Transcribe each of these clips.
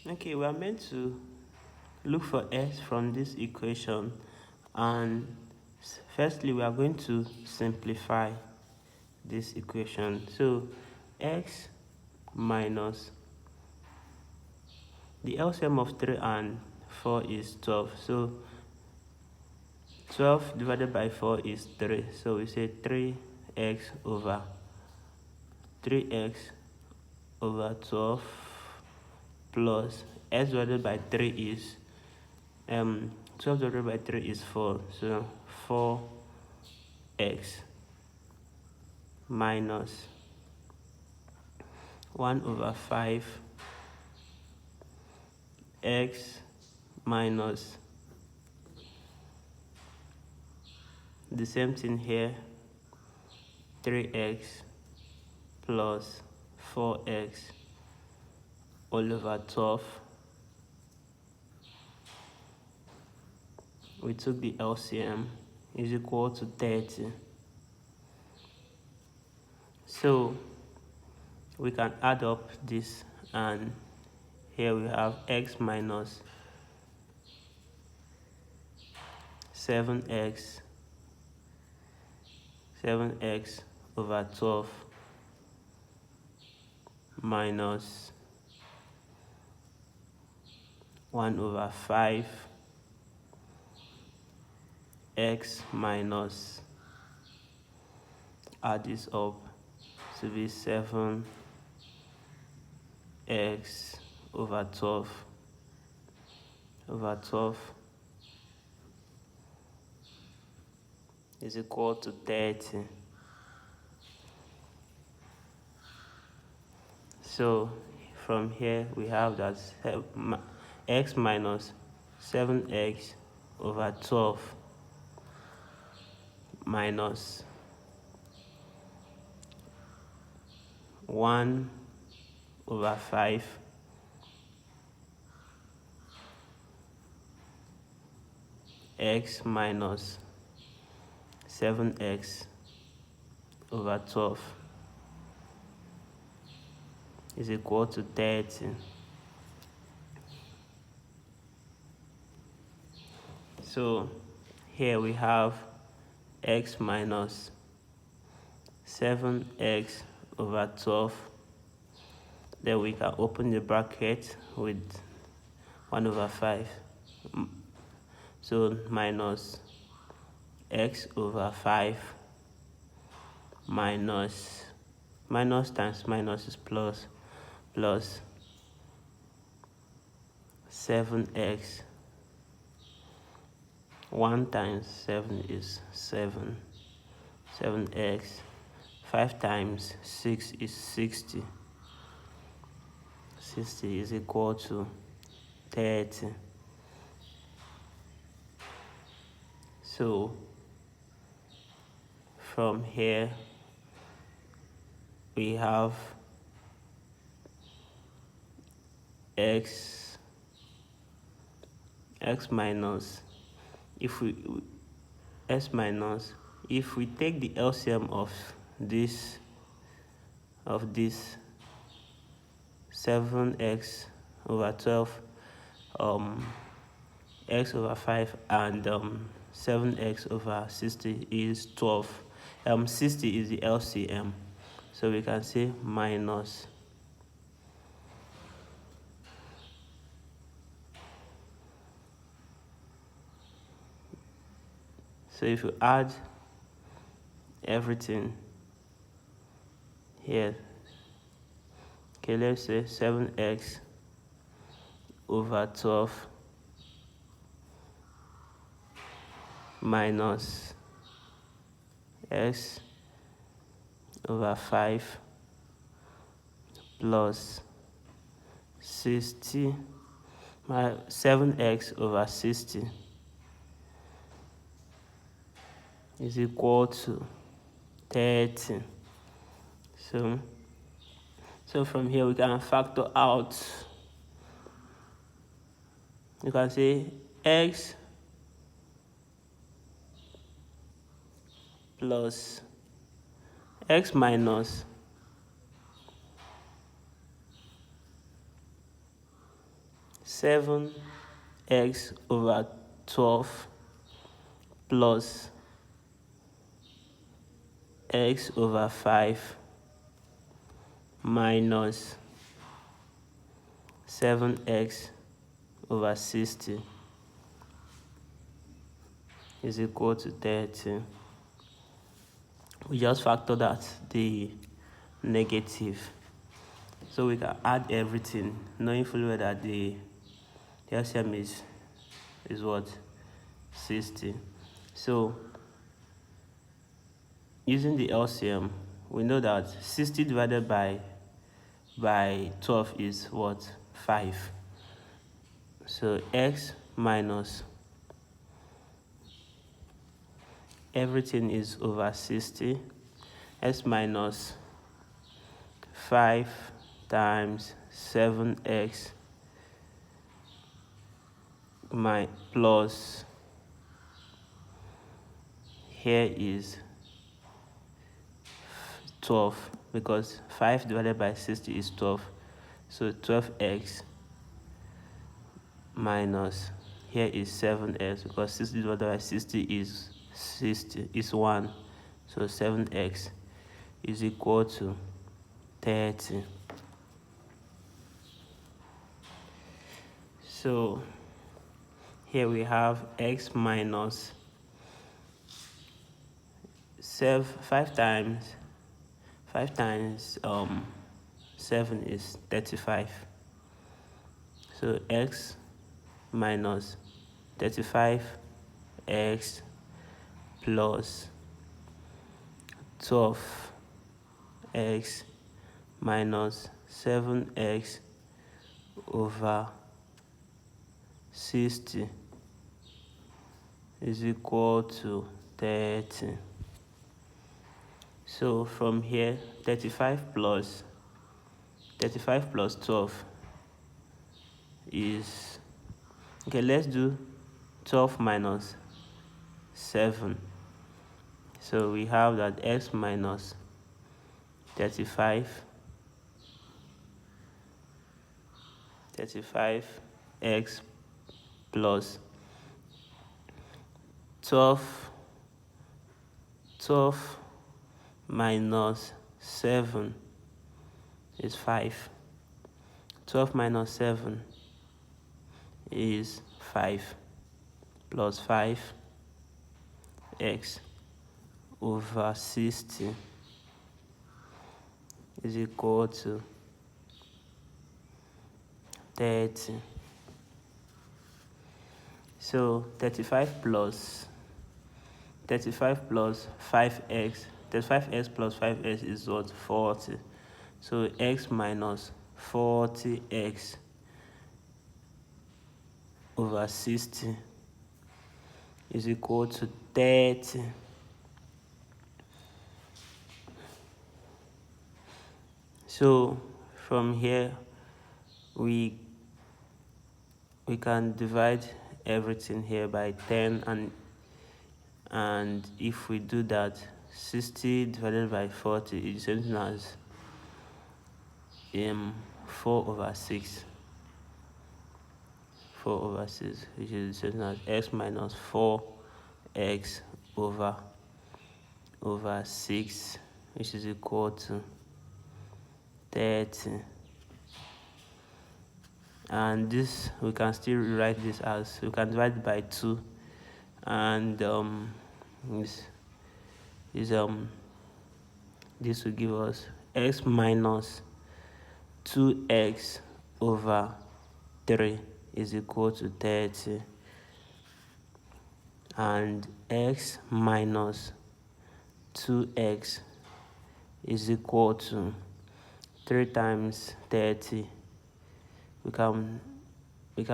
Okay, we are meant to look for x from this equation, and firstly we are going to simplify this equation. So x minus the LCM of 3 and 4 is 12. So 12 divided by 4 is 3. So we say 3x over 12 plus x divided by 3 is 12 divided by 3 is 4. So 4x minus 1 over 5 x minus the same thing here, 3x plus 4x all over 12. We took the LCM, is equal to 30. So we can add up this, and here we have x minus 7x over 12 minus 1 over 5 x minus, add this up to be 7x over 12 is equal to 30. So from here we have that x minus 7x over 12 minus 1 over 5 x minus 7x over 12 is equal to 30. So here we have x minus 7x over 12. Then we can open the bracket with 1 over 5. So minus x over 5 minus times minus is plus 7x. 1 times 7 is 7x. 5 times 6 is 60. 60 is equal to 30. So from here we have x minus, if we take the LCM of this 7x over 12, x over 5 and 7x over 60 is 12. 60 is the LCM, so we can say minus so if you add everything here, okay, let's say 7x over 12 minus x over 5 plus 60 7x over 60 is equal to 30. So from here we can factor out. You can say x plus x minus 7x over 12 plus x over 5 minus 7x over 60 is equal to 30. We just factor that the negative, so we can add everything, knowing fully well that the LCM is what? 60. So using the LCM, we know that 60 divided by 12 is what? 5. So x minus everything is over 60, x minus 5 times 7x plus, here is 12, because 5 divided by 60 is 12. So 12x minus, here is 7x, because 60 divided by 60 is 1. So 7x is equal to 30. So here we have x minus 5 times 7 is 35. So x minus 35x plus 12x minus 7x over 60 is equal to 30. So from here, 35 plus 12 is, okay, let's do 12 minus 7. So we have that x minus 35x plus 12 minus 7 is 5. 12 minus 7 is 5 plus 5x over 60 is equal to 30. So 35 plus 5x, 35x plus 5x is what? 40. So x minus 40x over 60 is equal to 30. So from here we can divide everything here by 10, and if we do that, 60 divided by 40 is the same as 4 over 6. 4 over 6, which is the same as x minus 4x over 6, which is equal to 30. And this, we can still rewrite this as, we can divide by 2, and this will give us x minus 2x over 3 is equal to 30, and x minus 2x is equal to 3 times 30. We can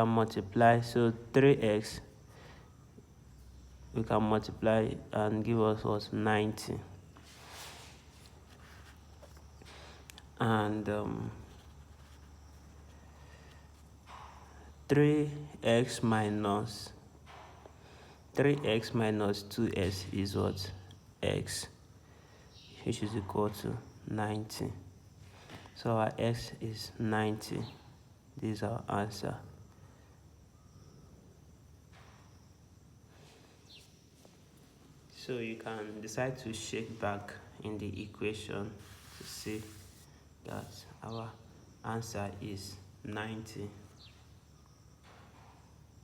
multiply, so 3x we can multiply and give us what? 90. And 3x minus 2s is what? X, which is equal to 90. So our x is 90. This is our answer. So you can decide to shake back in the equation to see that our answer is 90.